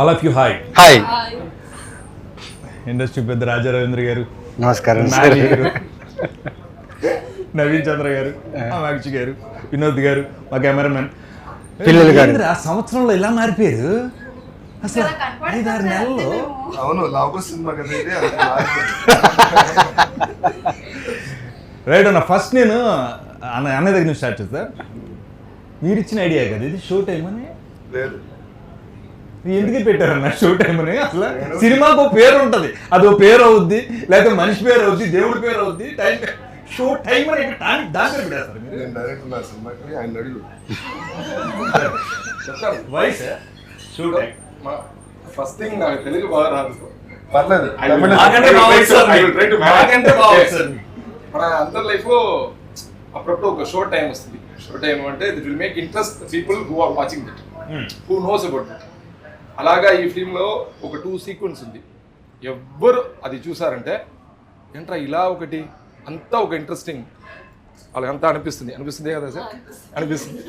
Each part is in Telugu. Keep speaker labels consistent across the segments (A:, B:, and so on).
A: All of you hi
B: hi
A: industry పెద్ద రాజా రవీంద్ర గారు,
B: నమస్కారం
A: నాని గారు, నవీన్ చంద్ర గారు, అమాక్షి గారు, వినోద్ గారు, మా కెమెరామెన్
B: పిల్లలు గారు.
A: ఆ సంవత్సరంలో ఇలా మారిపోయారు అసలు 5-6 నెలల్లో.
C: అవును లాభ సినిమా కదా ఇది, అది
A: రైట్ అన్న. ఫస్ట్ నేను అన్నయ్య దగ్గర నుంచి స్టార్ట్ చేస్తా. మీరు ఇచ్చిన ఐడియా కదా ఇది, షో టైం అని.
C: లేదు
A: ఎందుకు పెట్టారన్న షో టైం అని? అసలు సినిమాకు ఒక పేరు ఉంటుంది, అదో పేరు అవుద్ది, లేకపోతే మనిషి పేరు అవుద్ది, దేవుడి పేరు అవుద్ది. టైం షో టైం అని దాని పేరు పెట్టేస్తారు మీరు.
C: నేను డైరెక్టర్ నా సినిమాకి ఆయన అడిగి
A: voice show time.
D: First thing నాకు తెలుగు బాగా రాదు.
C: పర్లేదు
A: నాకంటే బాగా వచ్చు సార్ మీరు. నాకంటే బాగా వచ్చు సార్.
D: మన అందరి లైఫ్ లో అప్పుడప్పుడు ఒక షో టైం వస్తుంది. షో టైం అంటే it will make interest people who are watching that, who knows about that. అలాగా ఈ ఫిల్మ్ లో ఒక 2 సీక్వెన్స్ ఉంది. ఎవ్వరు అది చూసారంటే ఏంట్రా ఇలా ఒకటి అంతా ఒక ఇంట్రెస్టింగ్ వాళ్ళకి అంతా అనిపిస్తుంది కదా సార్, అనిపిస్తుంది.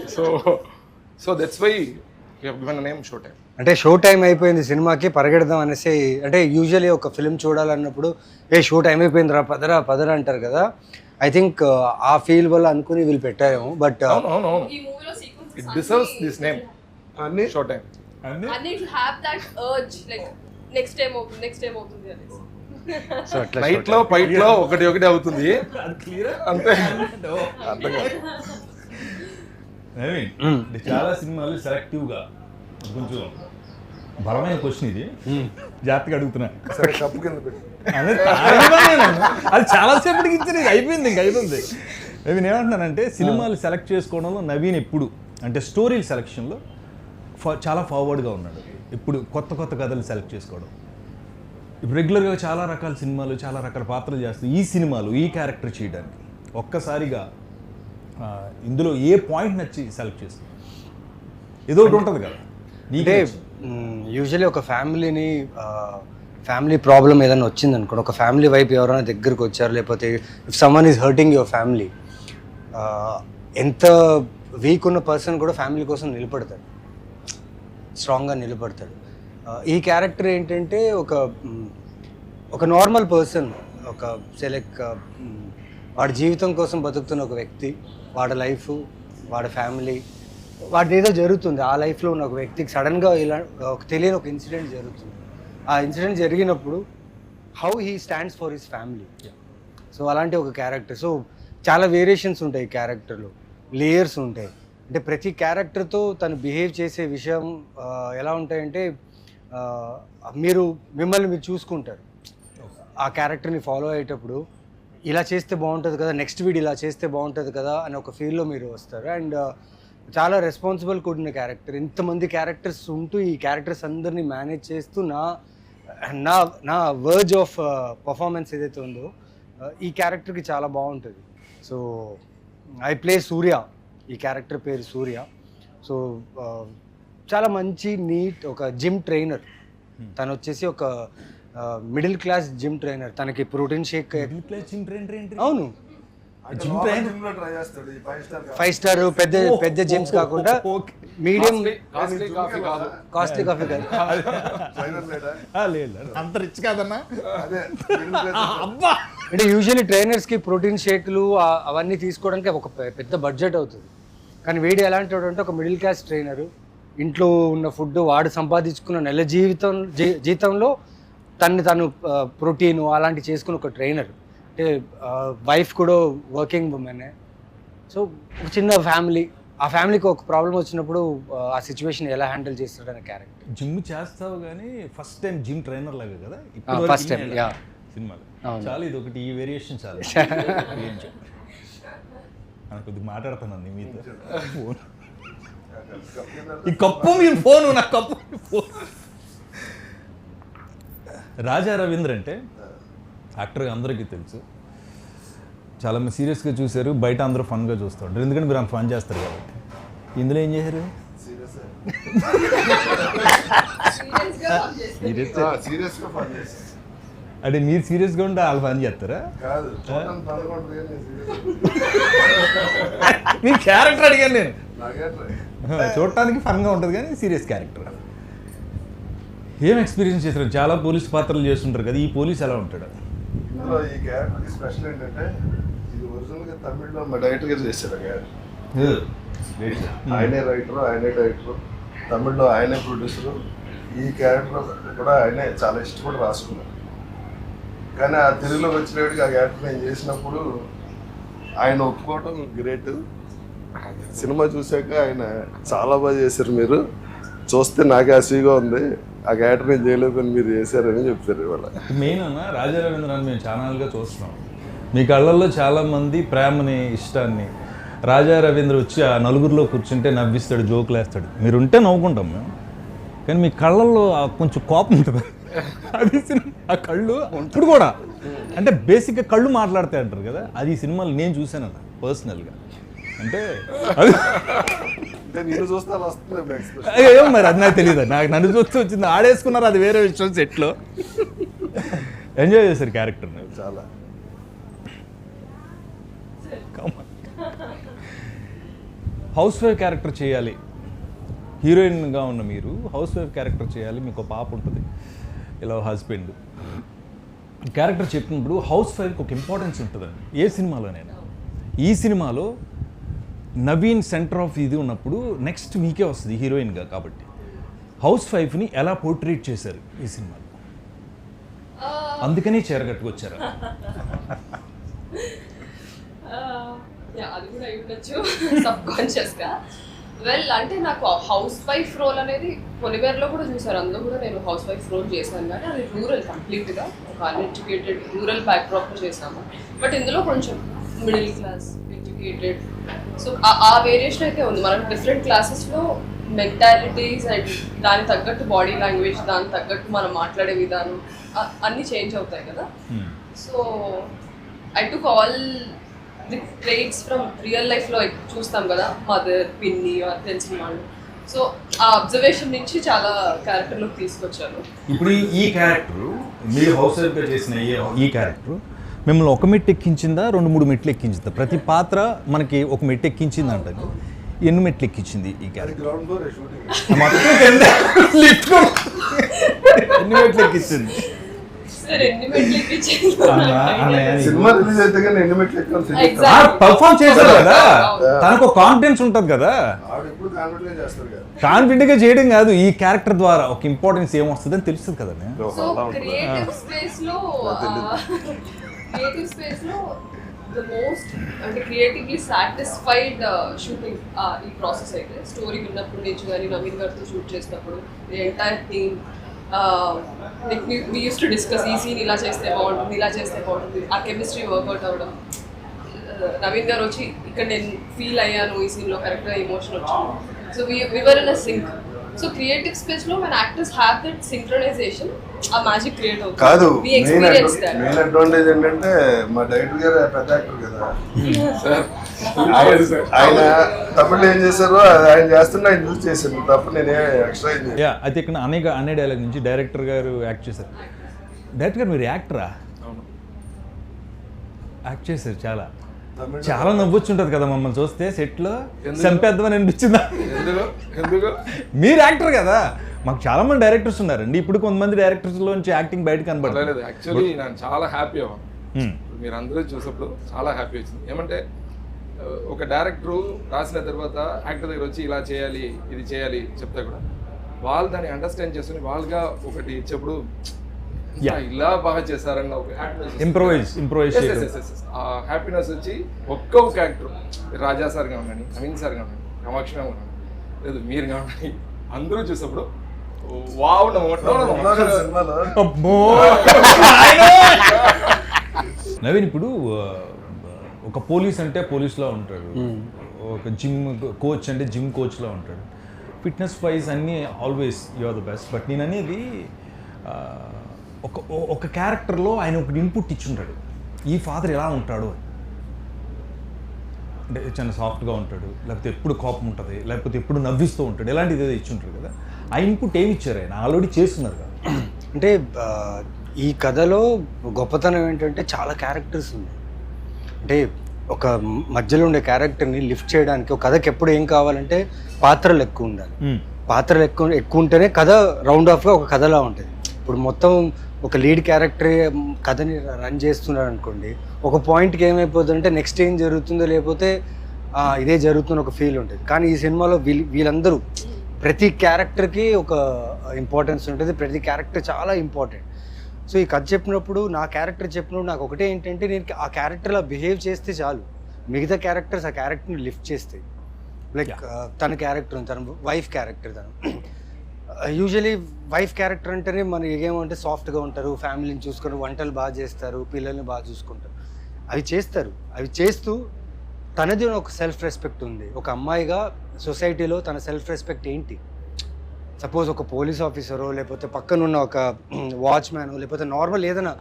D: So that's why you have given name show time.
B: అంటే షో టైం అయిపోయింది సినిమాకి పరిగెడదాం అనేసి, అంటే యూజువల్లీ ఒక ఫిల్మ్ చూడాలన్నప్పుడు షో టైం అయిపోయింది రా పదరా అంటారు కదా. ఐ థింక్ ఆ ఫీల్ వల్ల అనుకుని వీళ్ళు పెట్టారేమో. బట్
D: అవును ఇట్ డిజర్వ్స్ దిస్ నేమ్
C: అన్ని
D: show time.
E: And it will have that urge like next time అవుతుంది అనేసి.
B: సో అట్లా
D: నైట్ లో ఫైట్ లో ఒకటి అవుతుంది అంతే.
A: అంటే చాలా సినిమాలు సెలెక్టివ్ గా, కొంచెం బలమైన క్వశ్చన్ ఇది, జాగ్రత్తగా అడుగుతున్నా.
C: సరే కప్పు కింద పెట్టి
A: అది చాలాసేపటికి ఇచ్చింది, అయిపోయింది. నేను ఏమంటున్నానంటే సినిమాలు సెలెక్ట్ చేసుకోవడంలో నవీన్ ఎప్పుడు అంటే స్టోరీల సెలెక్షన్లో చాలా ఫార్వర్డ్గా ఉన్నాడు. ఇప్పుడు కొత్త కథలు సెలెక్ట్ చేసుకోవడం. ఇప్పుడు రెగ్యులర్గా చాలా రకాల సినిమాలు, చాలా రకాల పాత్రలు చేస్తూ ఈ సినిమాలు ఈ క్యారెక్టర్ చేయడానికి ఒక్కసారిగా ఇందులో ఏ పాయింట్ నచ్చి సెలెక్ట్ చేస్తుంది? ఏదో ఒకటి ఉంటుంది కదా.
B: అంటే యూజువల్లీ ఒక ఫ్యామిలీ ప్రాబ్లం ఏదైనా వచ్చింది అనుకోండి, ఒక ఫ్యామిలీ వైపు ఎవరైనా దగ్గరకు వచ్చారు, లేకపోతే if someone is hurting your family, ఎంత వీక్ ఉన్న పర్సన్ కూడా ఫ్యామిలీ కోసం నిలబడతాడు, స్ట్రాంగ్గా నిలబడతాడు. ఈ క్యారెక్టర్ ఏంటంటే ఒక నార్మల్ పర్సన్, ఒక వాడి జీవితం కోసం బతుకుతున్న ఒక వ్యక్తి, వాడి లైఫ్, వాడి ఫ్యామిలీ, వాడి ఏదో జరుగుతుంది ఆ లైఫ్లో ఉన్న ఒక వ్యక్తికి సడన్గా ఇలా తెలియని ఒక ఇన్సిడెంట్ జరుగుతుంది. ఆ ఇన్సిడెంట్ జరిగినప్పుడు how he stands for his family. So అలాంటి ఒక క్యారెక్టర్. సో చాలా వేరియేషన్స్ ఉంటాయి ఈ క్యారెక్టర్లో, లేయర్స్ ఉంటాయి. అంటే ప్రతి క్యారెక్టర్తో తను బిహేవ్ చేసే విషయం ఎలా ఉంటాయంటే మిమ్మల్ని మీరు చూసుకుంటారు ఆ క్యారెక్టర్ని ఫాలో అయ్యేటప్పుడు. ఇలా చేస్తే బాగుంటుంది కదా, నెక్స్ట్ వీడియో ఇలా చేస్తే బాగుంటుంది కదా అని ఒక ఫీల్లో మీరు వస్తారు. అండ్ చాలా రెస్పాన్సిబుల్ కూడిన క్యారెక్టర్. ఇంతమంది క్యారెక్టర్స్ ఉంటూ ఈ క్యారెక్టర్స్ అందరినీ మేనేజ్ చేస్తూ నా వర్జ్ ఆఫ్ పర్ఫార్మెన్స్ ఏదైతే ఉందో ఈ క్యారెక్టర్కి చాలా బాగుంటుంది. సో ఐ ప్లే సూర్య, ఈ క్యారెక్టర్ పేరు సూర్య. సో చాలా మంచి నీట్ ఒక జిమ్ ట్రైనర్. తను వచ్చేసి ఒక మిడిల్ క్లాస్ జిమ్ ట్రైనర్. తనకి ప్రోటీన్ షేక్, అవును
C: ట్రై చేస్తాడు.
B: 5 స్టార్ పెద్ద జిమ్స్ కాకుండా మీడియం కాస్ట్లీ కాఫీ కాదు.
A: అంత రిచ్ కాదన్నా.
C: అదే
B: అంటే యూజువల్లీ ట్రైనర్స్కి ప్రోటీన్ షేక్లు అవన్నీ తీసుకోవడానికి ఒక పెద్ద బడ్జెట్ అవుతుంది. కానీ వీడు ఎలాంటి వాడు అంటే ఒక మిడిల్ క్లాస్ ట్రైనరు, ఇంట్లో ఉన్న ఫుడ్ వాడు సంపాదించుకున్న నెల జీతంలో తను ప్రోటీన్ అలాంటి చేసుకున్న ఒక ట్రైనర్. అంటే వైఫ్ కూడా వర్కింగ్ ఉమెనే. సో ఒక చిన్న ఫ్యామిలీ, ఆ ఫ్యామిలీకి ఒక ప్రాబ్లం వచ్చినప్పుడు ఆ సిచ్యువేషన్ ఎలా హ్యాండిల్ చేస్తాడనే క్యారెక్టర్.
A: జిమ్ చేస్తావు కానీ ఫస్ట్ టైం జిమ్ ట్రైనర్ లాగా కదా
B: ఫస్ట్ టైం
A: సినిమాలో. చాలా ఇది ఒకటి, ఈ వేరియేషన్ చాలా. కొద్దిగా మాట్లాడుతున్నాను మీతో. ఫోన్ ఈ కప్పు మీ ఫోను, నా కప్పు ఫోన్. రాజా రవీంద్ర అంటే యాక్టర్గా అందరికీ తెలుసు, చాలా మంది సీరియస్గా చూశారు, బయట అందరూ ఫన్గా చూస్తూ ఉంటారు, ఎందుకంటే మీరు అంత ఫన్ చేస్తారు కాబట్టి. ఇందులో ఏం చేశారు?
C: సీరియస్గా ఫన్ చేసి
A: అంటే మీరు సీరియస్గా ఉంటే వాళ్ళు ఫన్ చేస్తారా?
C: కాదు,
A: మీ క్యారెక్టర్ అడిగాను నేను.
C: నాకే
A: చూడటానికి ఫన్గా ఉంటుంది కానీ సీరియస్ క్యారెక్టర్. ఏం ఎక్స్పీరియన్స్ చేశారు? చాలా పోలీస్ పాత్రలు చేస్తుంటారు కదా, ఈ పోలీస్ ఎలా ఉంటాడు?
C: ఇందులో ఈ క్యారెక్టర్ స్పెషల్ ఏంటంటే ఇది ఒరిజినల్గా తమిళ్లో మా డైరెక్టర్ గారు చేశారు ఆ క్యారెక్టర్. ఆయనే రైటరు, ఆయనే డైరెక్టర్, తమిళ్లో ఆయనే ప్రొడ్యూసరు. ఈ క్యారెక్టర్ కూడా ఆయనే చాలా ఇష్టపడి రాసుకున్నారు. కానీ ఆ తెలుగులోకి వచ్చినప్పటికి ఆ క్యారెక్టర్ నేను చేసినప్పుడు ఆయన ఒప్పుకోవడం గ్రేట్. సినిమా చూశాక ఆయన చాలా బాగా చేశారు, మీరు చూస్తే నాకు హ్యాపీగా ఉంది, ఆ క్యారెక్టర్ నేను చేయలేదని మీరు చేశారని చెప్తారు ఇవాళ.
A: మెయిన్ అన్న రాజా రవీంద్రని మేము ఛానల్గా చూస్తున్నాం, మీ కళ్ళల్లో చాలామంది ప్రేమని ఇష్టాన్ని. రాజా రవీంద్ర వచ్చి ఆ నలుగురిలో కూర్చుంటే నవ్విస్తాడు, జోకులు వేస్తాడు, మీరుంటే నవ్వుకుంటాం మేము. కానీ మీ కళ్ళల్లో కొంచెం కోపం ఉంటుంది, అది ఆ కళ్ళు ఇప్పుడు కూడా అంటే బేసిక్గా కళ్ళు మాట్లాడతాయి అంటారు కదా, అది ఈ సినిమాలు నేను చూశానన్న పర్సనల్గా. అంటే అది
C: నేను చూస్తే అలా వస్తుంది ఎక్స్ప్రెషన్.
A: ఏమో మరి అది నాకు తెలియదు, నాకు నన్ను చూస్తూ వచ్చింది, ఆడేసుకున్నారు, అది వేరే విషయం. సెట్లో ఎంజాయ్ చేశారు క్యారెక్టర్ని
C: చాలా.
A: హౌస్ వైఫ్ క్యారెక్టర్ చేయాలి, హీరోయిన్గా ఉన్న మీరు హౌస్ వైఫ్ క్యారెక్టర్ చేయాలి, మీకు ఒక పాప ఉంటుంది, ఇలా హస్బెండ్ క్యారెక్టర్ చెప్పినప్పుడు హౌస్ వైఫ్కి ఒక ఇంపార్టెన్స్ ఉంటుందండి ఏ సినిమాలోనైనా. ఈ సినిమాలో నవీన్ సెంటర్ ఆఫ్ ఇది ఉన్నప్పుడు నెక్స్ట్ మీకే వస్తుంది హీరోయిన్గా. కాబట్టి హౌస్ వైఫ్ని ఎలా పోర్ట్రేట్ చేశారు ఈ సినిమాలో, అందుకని చీరగట్టుకొచ్చారు.
E: అది కూడా అయి ఉండొచ్చు సబ్ కాన్షియస్గా. వెల్ అంటే నాకు హౌస్ వైఫ్ రోల్ అనేది పొలివేర్లో కూడా చూసారు, అందులో కూడా నేను హౌస్ వైఫ్ రోల్ చేశాను. కానీ అది రూరల్ కంప్లీట్గా ఒక అన్ఎడ్యుకేటెడ్ రూరల్ బ్యాక్డ్రాప్లో చేసాము. బట్ ఇందులో కొంచెం మిడిల్ క్లాస్ ఎడ్యుకేటెడ్, సో ఆ వేరియేషన్ అయితే ఉంది. మనం డిఫరెంట్ క్లాసెస్లో మెంటాలిటీస్ అండ్ దానికి తగ్గట్టు బాడీ లాంగ్వేజ్, దానికి తగ్గట్టు మనం మాట్లాడే విధానం అన్నీ చేంజ్ అవుతాయి కదా. So I took all the traits from real లైఫ్లో చూస్తాం కదా, మదర్, పిన్ని తెలిసిన వాళ్ళు. సో ఆ అబ్జర్వేషన్ నుంచి చాలా క్యారెక్టర్లోకి తీసుకొచ్చాను.
A: ఇప్పుడు ఈ క్యారెక్టర్ మీరు హౌస్ వైఫ్గా చేసిన ఈ క్యారెక్టర్ మిమ్మల్ని ఒక మెట్టు ఎక్కించిందా, 2-3 మెట్లు ఎక్కించిందా? ప్రతి పాత్ర మనకి ఒక మెట్టు ఎక్కించింది అంటారు, ఎన్ని మెట్లు ఎక్కించింది ఈ క్యారెక్టర్?
C: గ్రౌండ్ ఫ్లోర్ షూటింగ్
A: ఎన్ని మెట్లు ఎక్కించింది?
E: సార్ ఎన్ని మెట్లు ఎక్కించాను
C: సినిమా రిలీజ్ అయితే కానీ ఎన్ని మెట్లు ఎక్కాలి.
E: Exactly.
A: పర్ఫామ్ చేశారు కదా, తనకు ఒక కాన్ఫిడెన్స్ ఉంటుంది కదా.
C: ఆవిడ ఎప్పుడు కాన్ఫిడెంట్ గా చేస్తారు కదా.
A: కాన్ఫిడెంట్గా చేయడం కాదు, ఈ క్యారెక్టర్ ద్వారా ఒక ఇంపార్టెన్స్ ఏమొస్తుందని తెలుస్తుంది కదా.
E: సో క్రియేటివ్ స్పేస్ లో ద మోస్ట్ అంటే క్రియేటివ్లీ సాటిస్ఫైడ్ షూటింగ్ ఈ ప్రాసెస్ అయితే స్టోరీ విన్నప్పటి నుంచి కానీ నవీన్ గారితో షూట్ చేసినప్పుడు the entire team we used to discuss ఈ సీన్ ఇలా చేస్తే బాగుంటుంది, ఇలా చేస్తే బాగుంటుంది, ఆ కెమిస్ట్రీ వర్కౌట్ అవ్వడం. నవీన్ గారు వచ్చి ఇక్కడ నేను ఫీల్ అయ్యాను ఈ సీన్లో, కరెక్ట్గా ఎమోషన్ వచ్చింది. So we were in a sync. So creative స్పేస్లో when actors have that synchronization, ఆ మ్యాజిక్ క్రియేట్ అవుతుంది.
C: కాదు,
E: we experience that.
C: Main advantage ఏంటంటే మా డైరెక్టర్ గారు పెద్ద యాక్టర్ కదా, ఆయన తమిళ ఏం చేశారో అది ఆయన చేస్తుంటే ఆయన చూసి చేశాను తప్ప నేనే ఎక్స్ట్రా ఏం చేయను.
A: అయితే ఇక్కడ అనే డైలాగ్ నుంచి డైరెక్టర్ గారు యాక్ట్ చేశారు. డైరెక్టర్ గారు మీరు యాక్టరా? యాక్ట్ చేశారు, చాలా నవ్వొచ్చుంటుంది కదా మమ్మల్ని చూస్తే సెట్లో, చంపేద్దామని అనిపించిందా?
D: ఎందుకు
A: మీరు యాక్టర్ కదా, మాకు చాలా మంది డైరెక్టర్స్ ఉన్నారండి, ఇప్పుడు కొంతమంది డైరెక్టర్స్లోంచి యాక్టింగ్ బయట కనబడలేదు.
D: యాక్చువల్లీ నేను చాలా హ్యాపీ అవ్వను, మీరు అందరూ చూసినప్పుడు చాలా హ్యాపీ వచ్చింది. ఏమంటే ఒక డైరెక్టరు రాసిన తర్వాత యాక్టర్ దగ్గర వచ్చి ఇలా చేయాలి, ఇది చేయాలి చెప్తే కూడా వాళ్ళు దాన్ని అండర్స్టాండ్ చేసుకుని వాళ్ళుగా ఒకటి ఇచ్చేప్పుడు ఇలా బాగా చేశారన్న ఒక
A: ఇంప్రూవైజ్
D: ఆ హ్యాపీనెస్ వచ్చి ఒక్క యాక్టర్ రాజా సార్ కావండి, నవీన్ సార్ కావండి, కామాక్షి కావండి, లేదు మీరు కావండి, అందరూ చూసినప్పుడు వావ్
C: సినిమాలో
A: నవీన్ ఇప్పుడు ఒక పోలీస్ అంటే పోలీస్లో ఉంటాడు, ఒక జిమ్ కోచ్ అంటే జిమ్ కోచ్లో ఉంటాడు, ఫిట్నెస్ వైజ్ అన్నీ always you are the best. But నేను అనేది ఒక క్యారెక్టర్లో ఆయన ఒకటి ఇన్పుట్ ఇచ్చుంటాడు, ఈ ఫాదర్ ఎలా ఉంటాడు అంటే చాలా సాఫ్ట్గా ఉంటాడు, లేకపోతే ఎప్పుడు కోపం ఉంటుంది, లేకపోతే ఎప్పుడు నవ్విస్తూ ఉంటాడు, ఇలాంటిది ఏదో ఇచ్చుంటారు కదా. ఆ ఇన్పుట్ ఏమి ఇచ్చారు ఆయన? ఆల్రెడీ చేస్తున్నారు కదా.
B: అంటే ఈ కథలో గొప్పతనం ఏంటంటే చాలా క్యారెక్టర్స్ ఉన్నాయి. అంటే ఒక మధ్యలో ఉండే క్యారెక్టర్ని లిఫ్ట్ చేయడానికి ఒక కథకి ఎప్పుడు ఏం కావాలంటే పాత్రలు ఎక్కువ ఉండాలి. పాత్రలు ఎక్కువ ఉంటేనే కథ రౌండ్ ఆఫ్గా ఒక కథలా ఉంటుంది. ఇప్పుడు మొత్తం ఒక లీడ్ క్యారెక్టర్ కథని రన్ చేస్తున్నాడు అనుకోండి, ఒక పాయింట్కి ఏమైపోతుందంటే నెక్స్ట్ ఏం జరుగుతుందో లేకపోతే ఇదే జరుగుతున్న ఒక ఫీల్ ఉంటుంది. కానీ ఈ సినిమాలో వీళ్ళందరూ ప్రతి క్యారెక్టర్కి ఒక ఇంపార్టెన్స్ ఉంటుంది, ప్రతి క్యారెక్టర్ చాలా ఇంపార్టెంట్. సో ఈ కథ చెప్పినప్పుడు నా క్యారెక్టర్ చెప్పినప్పుడు నాకు ఒకటే ఏంటంటే, నేను ఆ క్యారెక్టర్లా బిహేవ్ చేస్తే చాలు, మిగతా క్యారెక్టర్స్ ఆ క్యారెక్టర్ని లిఫ్ట్ చేస్తాయి. లైక్ తన క్యారెక్టర్, తన వైఫ్ క్యారెక్టర్, తను యూజువలీ వైఫ్ క్యారెక్టర్ అంటేనే మనకి ఏమంటే సాఫ్ట్గా ఉంటారు, ఫ్యామిలీని చూసుకొని వంటలు బాగా చేస్తారు, పిల్లల్ని బాగా చూసుకుంటారు, అవి చేస్తారు. అవి చేస్తూ తనది ఒక సెల్ఫ్ రెస్పెక్ట్ ఉంది. ఒక అమ్మాయిగా సొసైటీలో తన సెల్ఫ్ రెస్పెక్ట్ ఏంటి? సపోజ్ ఒక పోలీస్ ఆఫీసరో లేకపోతే పక్కనున్న ఒక వాచ్మ్యాన్ లేకపోతే నార్మల్ ఏదైనా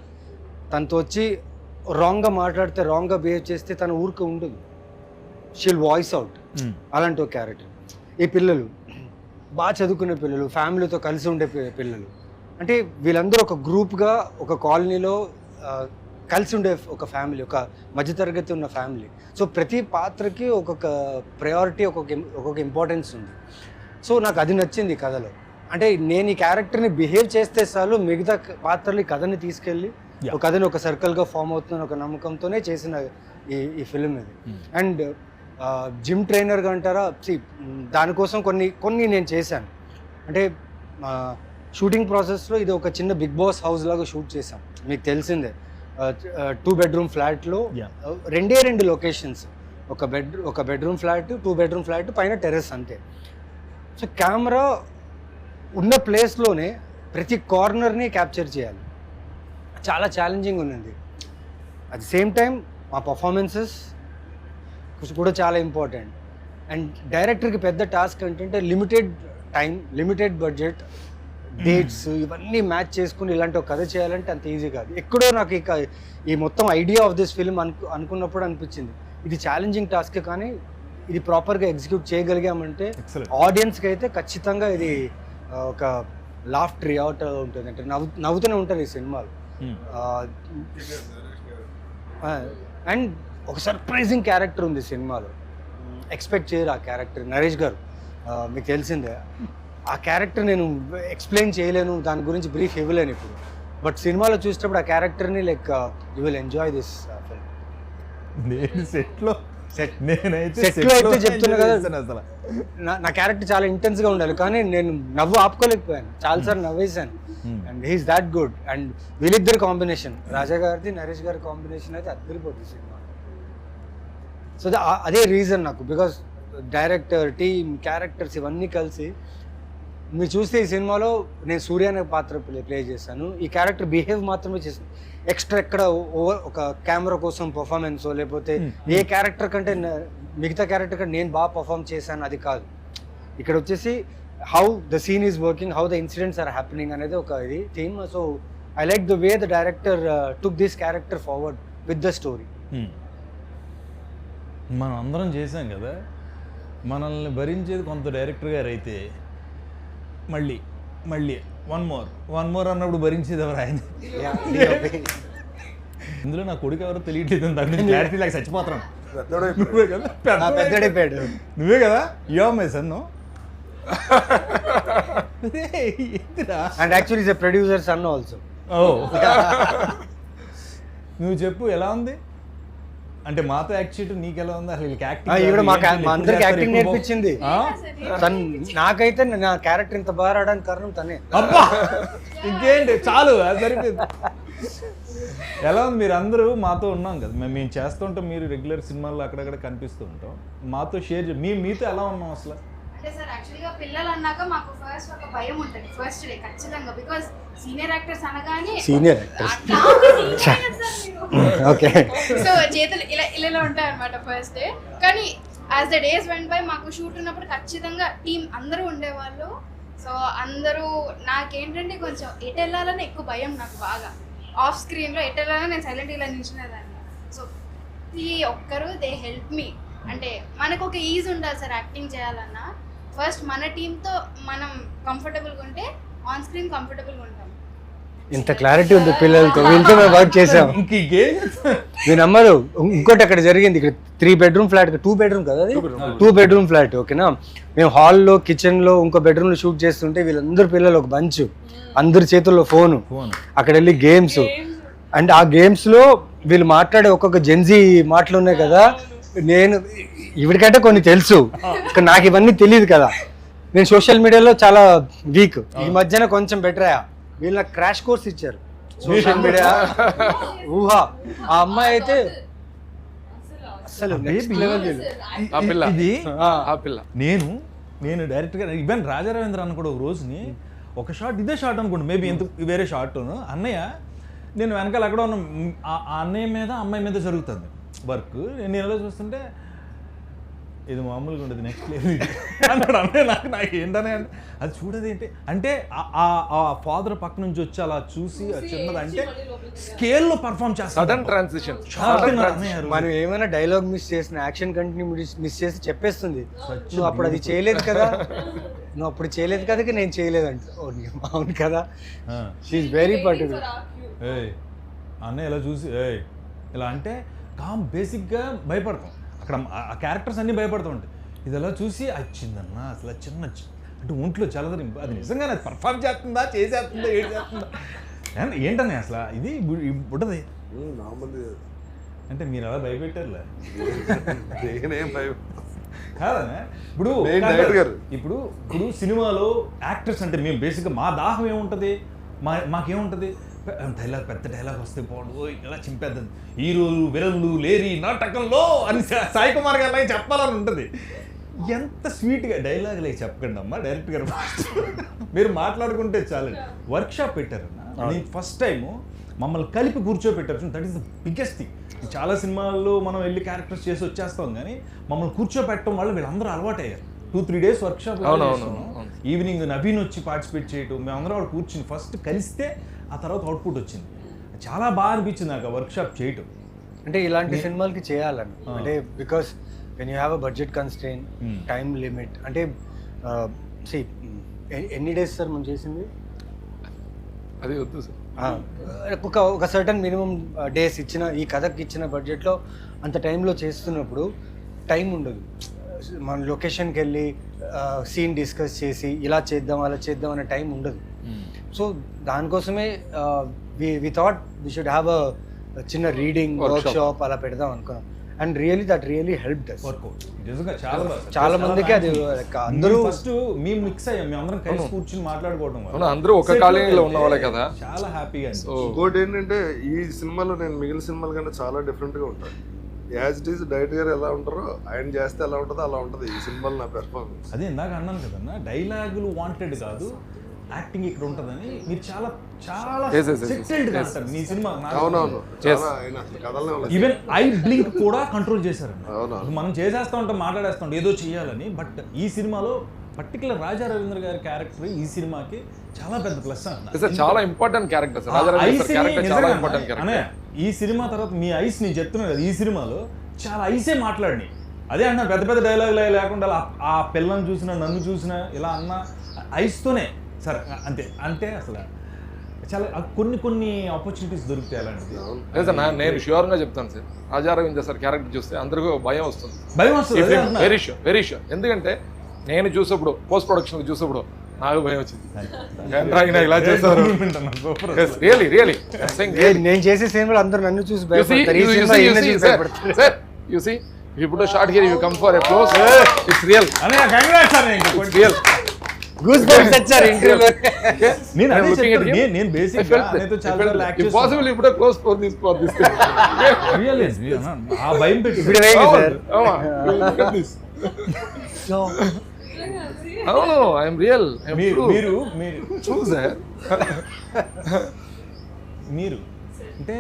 B: తనతో వచ్చి రాంగ్గా మాట్లాడితే, రాంగ్గా బిహేవ్ చేస్తే తన ఊరికి ఉండదు, షీల్ వాయిస్ అవుట్. అలాంటి ఒక క్యారెక్టర్. ఈ పిల్లలు బాగా చదువుకునే పిల్లలు, ఫ్యామిలీతో కలిసి ఉండే పిల్లలు, అంటే వీళ్ళందరూ ఒక గ్రూప్గా ఒక కాలనీలో కలిసి ఉండే ఒక ఫ్యామిలీ, ఒక మధ్యతరగతి ఉన్న ఫ్యామిలీ. సో ప్రతి పాత్రకి ఒక్కొక్క ప్రయారిటీ, ఒక్కొక్క ఇంపార్టెన్స్ ఉంది. సో నాకు అది నచ్చింది కథలో. అంటే నేను ఈ క్యారెక్టర్ని బిహేవ్ చేస్తే చాలు, మిగతా పాత్రలు ఈ కథని తీసుకెళ్ళి ఒక కథని ఒక సర్కిల్గా ఫామ్ అవుతుందని ఒక నమ్మకంతోనే చేసిన ఈ ఫిలిం ఇది. అండ్ జిమ్ ట్రైనర్గా అంటారా, దానికోసం కొన్ని నేను చేశాను. అంటే షూటింగ్ ప్రాసెస్లో ఇది ఒక చిన్న బిగ్ బాస్ హౌస్ లాగా షూట్ చేశాం. మీకు తెలిసిందే, 2 bedroom ఫ్లాట్లో 2 లొకేషన్స్, ఒక బెడ్రూమ్ ఫ్లాట్, 2 bedroom ఫ్లాట్, పైన టెర్రస్, అంతే. సో కెమెరా ఉన్న ప్లేస్లోనే ప్రతి కార్నర్ని క్యాప్చర్ చేయాలి. చాలా ఛాలెంజింగ్ ఉన్నది. అట్ ది సేమ్ టైం మా పర్ఫార్మెన్సెస్ కూడా చాలా ఇంపార్టెంట్. అండ్ డైరెక్టర్కి పెద్ద టాస్క్ ఏంటంటే limited time, limited budget, dates ఇవన్నీ మ్యాచ్ చేసుకుని ఇలాంటి ఒక కథ చేయాలంటే అంత ఈజీ కాదు. ఎక్కడో నాకు ఈ మొత్తం ఐడియా ఆఫ్ దిస్ ఫిల్మ్ అనుకున్నప్పుడు అనిపించింది ఇది ఛాలెంజింగ్ టాస్క్, కానీ ఇది ప్రాపర్గా ఎగ్జిక్యూట్ చేయగలిగామంటే ఆడియన్స్కి అయితే ఖచ్చితంగా ఇది ఒక లాఫ్ట్ రియాట్ ఉంటుంది. అంటే నవ్వుతూనే ఉంటారు ఈ సినిమాలో. అండ్ ఒక సర్ప్రైజింగ్ క్యారెక్టర్ ఉంది సినిమాలో, ఎక్స్పెక్ట్ చేయరు ఆ క్యారెక్టర్. నరేష్ గారు మీకు తెలిసిందే, ఆ క్యారెక్టర్ నేను ఎక్స్ప్లెయిన్ చేయలేను, దాని గురించి బ్రీఫ్ ఇవ్వలేను ఇప్పుడు. బట్ సినిమాలో చూసేటప్పుడు ఆ క్యారెక్టర్ని like you will enjoy this film.
A: నేను సెట్లో
B: అయితే చెప్తున్నా కదా, అసలు నా క్యారెక్టర్ చాలా ఇంటెన్స్గా ఉండాలి, కానీ నేను నవ్వు ఆపుకోలేకపోయాను, చాలాసార్లు నవ్వేశాను. And he is that good. And వీళ్ళిద్దరు కాంబినేషన్, రాజా గారిది నరేష్ గారి కాంబినేషన్ అయితే అద్దరిపోతుంది సినిమా. సో అదే రీజన్ నాకు, బికాస్ డైరెక్టర్, టీమ్, క్యారెక్టర్స్ ఇవన్నీ కలిసి మీరు చూస్తే ఈ సినిమాలో నేను సూర్య అనే పాత్ర ప్లే చేశాను. ఈ క్యారెక్టర్ బిహేవ్ మాత్రమే చేశాను, ఎక్స్ట్రా ఎక్కడ ఒక కెమెరా కోసం పర్ఫార్మెన్సో లేకపోతే ఏ క్యారెక్టర్ కంటే మిగతా క్యారెక్టర్ కంటే నేను బాగా పర్ఫామ్ చేశాను అది కాదు. ఇక్కడ వచ్చేసి how the scene is working, how the incidents are happening అనేది ఒక ఇది theme. So I like the way the director took this character forward with the story.
A: మనం అందరం చేసాం కదా, మనల్ని భరించేది కొంత డైరెక్టర్ గారు అయితే మళ్ళీ వన్ మోర్ అన్నప్పుడు భరించేది ఎవరు? ఆయన. ఇందులో నా కొడుకు ఎవరో తెలియట్లేదు, దాని క్లారిటీ లేక చచ్చిపోతాను. నువ్వే కదా yo my son.
B: And actually is a producer son also.
A: నువ్వు చెప్పు ఎలా ఉంది అంటే మాతో యాక్ట్ చేయడం నీకు ఎలా ఉంది? అసలు
B: మా అందరికి యాక్టింగ్ నేర్పించింది నాకైతే. నా క్యారెక్టర్ ఇంత బాగా రావడానికి కారణం తనే.
A: అబ్బా ఇంకేంటి, చాలు అది సరిపోయింది. ఎలా ఉంది? మీరు అందరూ మాతో ఉన్నాం కదా, మేము చేస్తుంటాం, మీరు రెగ్యులర్ సినిమాల్లో అక్కడక్కడ కనిపిస్తూ ఉంటాం, మాతో షేర్ మీతో ఎలా ఉన్నాం అసలు?
F: అంటే సార్ యాక్చువల్గా పిల్లలు అన్నాక మాకు ఫస్ట్ ఒక భయం ఉంటుంది ఫస్ట్ డే ఖచ్చితంగా, బికాస్ సీనియర్ యాక్టర్స్ అనగానే
B: సీనియర్ ఓకే,
F: సో చేతులు ఇలా ఉంటాయి అనమాట ఫస్ట్ డే. కానీ as the days went by మాకు షూట్ ఉన్నప్పుడు ఖచ్చితంగా టీం అందరూ ఉండేవాళ్ళు. సో అందరూ నాకేంటంటే కొంచెం ఎటు వెళ్ళాలని ఎక్కువ భయం నాకు బాగా. ఆఫ్ స్క్రీన్లో ఎటు వెళ్ళాలని నేను సైలెంట్ ఇలా నిల్చునేదాన్ని. సో ఈ ఒక్కరు దే హెల్ప్ మీ. అంటే మనకు ఒక ఈజ్ ఉండాలి సార్ యాక్టింగ్ చేయాలన్నా. ఫస్ట్ మన టీంతో మనం కంఫర్టబుల్గా ఉంటే ఆన్ స్క్రీన్ కంఫర్టబుల్గా ఉంటాం.
B: ఇంత క్లారిటీ ఉంది పిల్లలతో, వీళ్ళతో మేము వర్క్ చేసాం.
A: ఇంకేం
B: మీరు నమ్మరు, ఇంకోటి అక్కడ జరిగింది. ఇక్కడ 3 bedroom ఫ్లాట్, 2 bedroom కదా అది, 2 bedroom ఫ్లాట్. ఓకేనా, మేము హాల్లో, కిచెన్లో, ఇంకో బెడ్రూమ్లో షూట్ చేస్తుంటే వీళ్ళందరూ పిల్లలు ఒక బంచ్, అందరి చేతుల్లో ఫోను, అక్కడ వెళ్ళి గేమ్స్. అండ్ ఆ గేమ్స్లో వీళ్ళు మాట్లాడే ఒక్కొక్క జెన్జీ మాటలు ఉన్నాయి కదా, నేను ఇవిడికంటే కొన్ని తెలుసు, నాకు ఇవన్నీ తెలియదు కదా. నేను సోషల్ మీడియాలో చాలా వీక్, ఈ మధ్యన కొంచెం బెటర్ అయ్యా. వీళ్ళు నాకు క్రాష్ కోర్స్ ఇచ్చారు సోషల్ మీడియా ఊహా. ఆ అమ్మాయి అయితే అసలు నెక్స్ట్ లెవెల్.
A: ఇది
D: ఆ పిల్ల
A: నేను డైరెక్ట్గా ఈవెన్ రాజా రవీంద్ర అన్న కూడా ఒక రోజుని ఒక షాట్, ఇదే షాట్ అనుకోండి, మేబీ ఎంత వేరే షాట్, అన్నయ్య నేను వెనకాల ఎక్కడ ఉన్న ఆ అన్నయ్య మీద అమ్మాయి మీద జరుగుతుంది వర్క్, నేను ఎలా చూస్తుంటే ఇది మామూలుగా ఉండదు, నెక్స్ట్ లెవెల్ అన్నాడు అన్నయ్య. నాకు ఏంటనే అది చూడదు ఏంటి అంటే ఆ ఫాదర్ పక్క నుంచి వచ్చి అలా చూసి చిన్నది అంటే స్కేల్లో పర్ఫామ్ చేస్తాడు.
D: Sudden transition.
B: మనం ఏమైనా డైలాగ్ మిస్ చేసిన, యాక్షన్ కంటిన్యూ మిస్ చేసి చెప్పేస్తుంది, నువ్వు అప్పుడు అది చేయలేదు కదా, నువ్వు అప్పుడు చేయలేదు కదా, నేను చేయలేదంట. అవును కదా, షీఈస్ వెరీ పర్టికులర్.
A: అన్నయ్య ఇలా చూసి ఇలా అంటే కామ్ బేసిక్గా భయపడతాం, అక్కడ ఆ క్యారెక్టర్స్ అన్నీ భయపడుతూ ఉంటాయి. ఇది ఎలా చూసి వచ్చిందన్న అసలు చిన్న అంటే ఒంట్లో చల్లదని, అది నిజంగా అది పర్ఫామ్ చేస్తుందా, చేసేస్తుందా, ఏడు చేస్తుందా ఏంటనే అసలు ఇది ఉంటుంది అంటే మీరు అలా భయపెట్టారులే కాదనే. ఇప్పుడు సినిమాలో యాక్టర్స్ అంటే మేము బేసిక్గా మా దాహం ఏముంటుంది, మాకేముంటుంది, డైలాగ్ పెద్ద డైలాగ్ వస్తే పోడు ఇలా చింపేద్దాం, హీరోలు విలన్లు లేరి నాటకంలో అని సాయి కుమార్ గారు అలాగే చెప్పాలని ఉంటుంది. ఎంత స్వీట్గా డైలాగులు అవి చెప్పకండి అమ్మా, డైరెక్ట్గా మీరు మాట్లాడుకుంటే చాలండి. వర్క్షాప్ పెట్టారన్న, నేను ఫస్ట్ టైము మమ్మల్ని కలిపి కూర్చోబెట్టారు, that is the biggest thing. చాలా సినిమాల్లో మనం వెళ్ళి క్యారెక్టర్స్ చేసి వచ్చేస్తాం, కానీ మమ్మల్ని కూర్చోబెట్టడం వల్ల వీళ్ళందరూ అలవాటు అయ్యారు. 2-3 days వర్క్షాప్ ఈవినింగ్ నవీన్ వచ్చి పార్టిసిపేట్ చేయటం, మేమందరం వాళ్ళు కూర్చుని ఫస్ట్ కలిస్తే ఆ తర్వాత అవుట్పుట్ వచ్చింది. చాలా బాగా అనిపించింది నాకు ఆ వర్క్షాప్ చేయటం.
B: అంటే ఇలాంటి సినిమాలకి చేయాలని, అంటే because when you have a budget constrain, time limit, అంటే ఎన్ని డేస్ సార్ మనం చేసింది?
D: అది వద్దు సార్,
B: ఒక సర్టన్ మినిమం డేస్ ఇచ్చిన, ఈ కథకి ఇచ్చిన బడ్జెట్లో అంత టైంలో చేస్తున్నప్పుడు టైం ఉండదు. మన లొకేషన్కి వెళ్ళి సీన్ డిస్కస్ చేసి ఇలా చేద్దాం అలా చేద్దాం అనే టైం ఉండదు. సో దానికోసమే we thought we should have a చిన్న రీడింగ్ వర్క్షాప్ అలా పెడదాం అనుకున్నాం. And really that really helped us. చాలా మందికి అది అందరూ
A: ఫస్ట్ మేము మిక్స్ అయ్యాం, మేము అందరం కలిసి కూర్చుని మాట్లాడుకోవడం వల్ల
D: అందరూ ఒక కాలనీలో ఉన్న వాళ్ళే కదా,
A: చాలా హ్యాపీగా.
C: ఇంకోటి ఏంటంటే ఈ సినిమాలో నేను మిగిలిన సినిమాల కన్నా చాలా డిఫరెంట్గా ఉంటాను. యాజ్ ఇట్ ఈస్ డైరెక్టర్ గారు ఎలా ఉంటారో ఆయన చేస్తే ఎలా ఉంటుందో అలా ఉంటుంది ఈ సినిమాలో నా పెర్ఫార్మెన్స్.
A: అదే ఇందాక అన్నాను కదన్నా, డైలాగులు వాంటెడ్ కాదు, యాక్టింగ్ ఇక్కడ ఉంటుందని. మీరు చాలా చాలా సెటిల్డ్ గా అంటారు మీ సినిమా.
C: అవునవును,
A: ఈవెన్ ఐ బ్లింక్ కూడా కంట్రోల్ చేశారండి. మనం చేసేస్తా ఉంటాం, మాట్లాడేస్తా ఉంటాం ఏదో చేయాలని, బట్ ఈ సినిమాలో పర్టికులర్ రాజా రవీంద్ర గారి క్యారెక్టర్ ఈ సినిమాకి చాలా పెద్ద ప్లస్ అన్న.
D: చాలా ఇంపార్టెంట్ క్యారెక్టర్.
A: ఈ సినిమా తర్వాత మీ ఐస్ నేను చెప్తున్నాను కదా, ఈ సినిమాలో చాలా ఐసే మాట్లాడినాయి. అదే అన్న, పెద్ద పెద్ద డైలాగులు లేకుండా ఆ పిల్లని చూసినా నన్ను చూసినా ఇలా అన్న ఐస్తోనే సరే అంతే. అంటే అసలు చాలా కొన్ని ఆపర్చునిటీస్ దొరుకుతాయి అలాంటిది.
D: లేదు సార్, నేను ష్యూర్గా చెప్తాను sir, Raja Ravindra sir character చూస్తే అందరికీ భయం వస్తుంది. Very sure. ఎందుకంటే నేను చూసినప్పుడు పోస్ట్ ప్రొడక్షన్ చూసినప్పుడు నాకు భయం వచ్చింది, ఇలా చేస్తారు.
B: నేను చేసే సినిమాలు అందరూ నన్ను చూసి భయపడతారు.
D: You see, if you put a shot here, you come for a close. It's real. Real.
B: Goosebumps వచ్చారు ఇంటర్వ్యూలో.
A: నేను బేసిక్గా చాలా
D: if possible, you put a close for this
A: ఆ భయం పెట్టి
D: look at this. No, I am real.
A: మీరు
D: true sir.
A: మీరు అంటే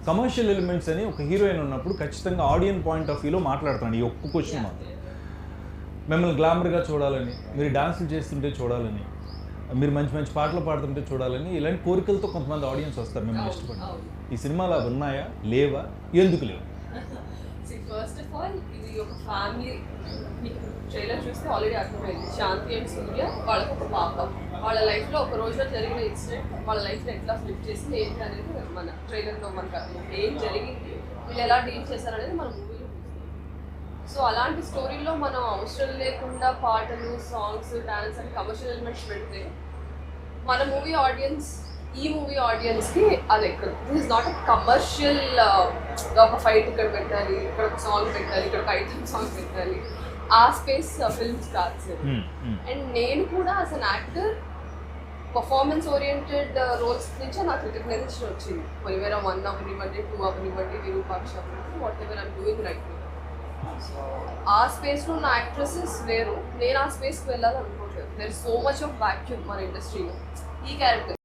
A: కమర్షియల్ ఎలిమెంట్స్ అని ఒక హీరోయిన్ ఉన్నప్పుడు ఖచ్చితంగా ఆడియన్స్ పాయింట్ ఆఫ్ వ్యూలో మాట్లాడతాను. ఈ ఒక్క క్వశ్చన్ మాత్రం, మిమ్మల్ని గ్లామర్గా చూడాలని, మీరు డాన్సులు చేస్తుంటే చూడాలని, మీరు మంచి మంచి పాటలు పాడుతుంటే చూడాలని, ఇలాంటి కోరికలతో కొంతమంది ఆడియన్స్ వస్తారు మిమ్మల్ని ఇష్టపడి. ఈ సినిమాలు అవి ఉన్నాయా, లేవా, ఎందుకు లేవు?
E: ఫస్ట్ ఆఫ్ ఆల్ ఇది ఒక ఫ్యామిలీ. మీకు ట్రైలర్ చూస్తే ఆల్రెడీ అర్థమైంది. శాంతి అండ్ సూర్య వాళ్ళకు ఒక పాప. వాళ్ళ లైఫ్లో ఒక రోజులో జరిగిన ఇన్సిడెంట్ వాళ్ళ లైఫ్ని ఎట్లా ఫ్లిప్ చేసింది ఏంటి అనేది మన ట్రైలర్లో మనకు అర్థం. ఏం జరిగింది, వీళ్ళు ఎలా డీల్ చేశారనేది మన మూవీలో. సో అలాంటి స్టోరీలో మనం అవసరం లేకుండా పాటలు, songs, dance and commercial elements పెడితే మన మూవీ ఆడియన్స్, ఈ మూవీ ఆడియన్స్కి అది ఎక్కడ. This is not a commercial ఒక ఫైట్ ఇక్కడ పెట్టాలి, ఇక్కడ ఒక సాంగ్ పెట్టాలి, ఇక్కడ ఒక ఐటమ్ సాంగ్ పెట్టాలి, ఆ స్పేస్ ఫిల్మ్స్ కాదు సార్. అండ్ నేను కూడా as an actor performance oriented roles నుంచి నాకు రికగ్నైజేషన్ వచ్చింది. పొలివేర 1 అవనివ్వండి, 2 అవనివ్వండి, విరూపాక్ష అవనివ్వండి, whatever I'm doing right. So ఆ స్పేస్లో ఉన్న యాక్ట్రెసెస్ వేరు, నేను ఆ స్పేస్కి వెళ్ళాలనుకోవట్లేదు. There is so much of vacuum మన ఇండస్ట్రీలో. ఈ క్యారెక్టర్